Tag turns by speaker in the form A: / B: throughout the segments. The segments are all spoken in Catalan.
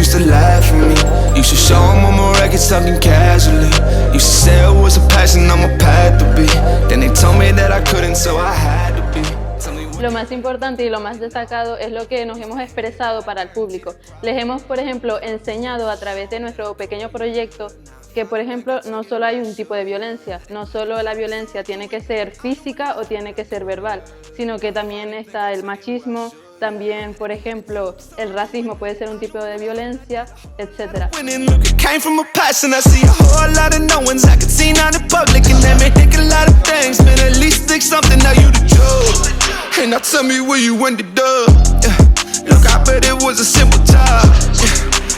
A: used to laugh at me. Used to show them on my records talking casually. Used to say it was a passion, I'm a path to be. Then they told me that I couldn't, so I had to be.
B: Lo más importante y lo más destacado es lo que nos hemos expresado para el público. Les hemos, por ejemplo, enseñado a través de nuestro pequeño proyecto que, por ejemplo, no solo hay un tipo de violencia, no solo la violencia tiene que ser física o tiene que ser verbal, sino que también está el machismo, también, por ejemplo, el racismo puede ser un tipo de violencia, etc.
A: And now tell me where you ended up. Yeah. Look, I bet it was a simple job. Yeah.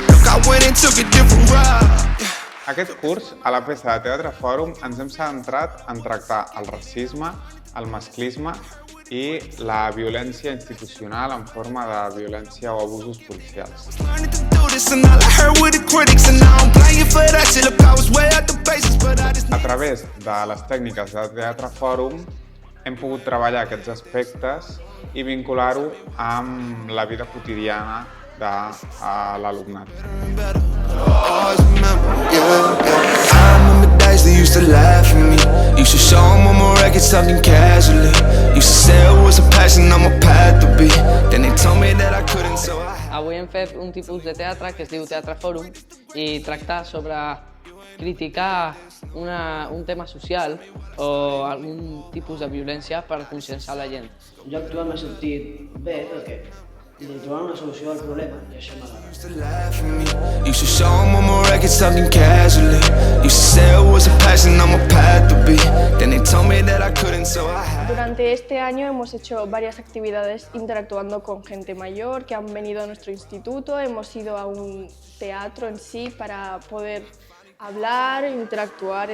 A: Look, I went and took a different route. Yeah.
C: Aquest curs, a la peça de Teatre Fòrum, ens hem centrat en tractar el racisme, el masclisme i la violència institucional en forma de violència o abusos policials. A través de les tècniques de Teatre Fòrum hem pogut treballar aquests aspectes i vincular-ho amb la vida quotidiana de l'alumnat.
D: Avui hem fet un tipus de teatre que es diu Teatre Fòrum i tracta sobre criticar un tema social o algun tipus de violència per conscienciar la gent.
E: Jo actualment m'he sentit bé perquè trobant una solució al problema i això m'agrada.
F: Durante este año hemos hecho varias actividades interactuando con gente mayor que han venido a nuestro instituto. Hemos ido a un teatro en sí para poder hablar, interactuar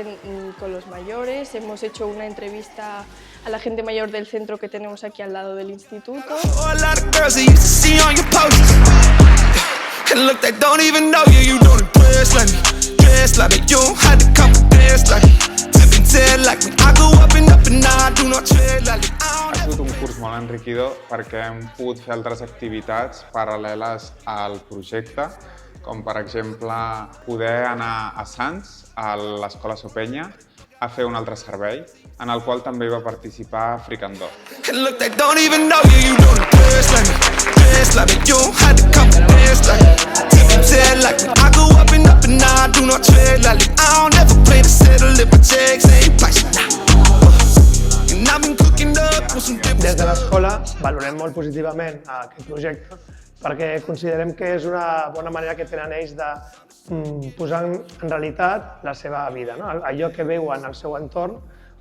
F: con los mayores. Hemos hecho una entrevista a la gente mayor del centro que tenemos aquí al lado del instituto.
C: Ha sigut un curs molt enriquidor perquè hem pogut fer altres activitats paral·leles al projecte, com per exemple poder anar a Sants, a l'Escola Sopenya, a fer un altre servei, en el qual també va participar Fricandó.
G: Des de l'escola valorem molt positivament aquest projecte perquè considerem que és una bona manera que tenen ells de posar en realitat la seva vida. Allò que veuen al seu entorn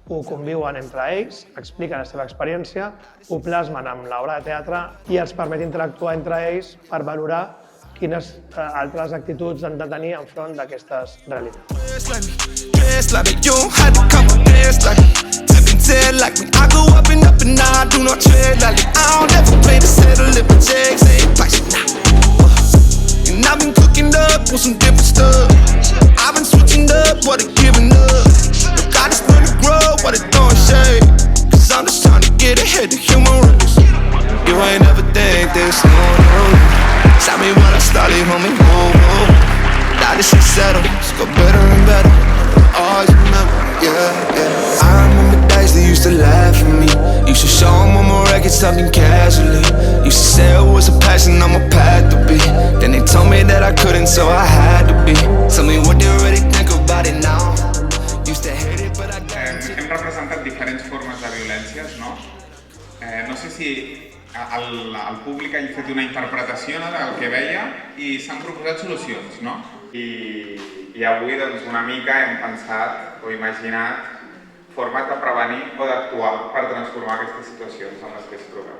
G: ho conviuen entre ells, expliquen la seva experiència, ho plasmen amb l'obra de teatre i els permet interactuar entre ells per valorar quines altres actituds han de tenir enfront d'aquestes realitats.
A: Tell me when I started, homie, whoa, whoa. Now this shit settled, it's got better and better. Always remember, yeah, yeah. I remember days they used to laugh at me. Used to show them on my records talking casually. Used to say it was a passion, I'm a path to be. Then they told me that I couldn't, so I had to be. Tell me what they really think about it now. Used to hate it, but I got it.
C: Hem representat diferents formes de violències, no? No sé si el públic ha fet una interpretació del que veia i s'han proposat solucions, no? I avui doncs, una mica hem pensat o imaginat formes de prevenir o d'actuar per transformar aquestes situacions en les que es trobeu.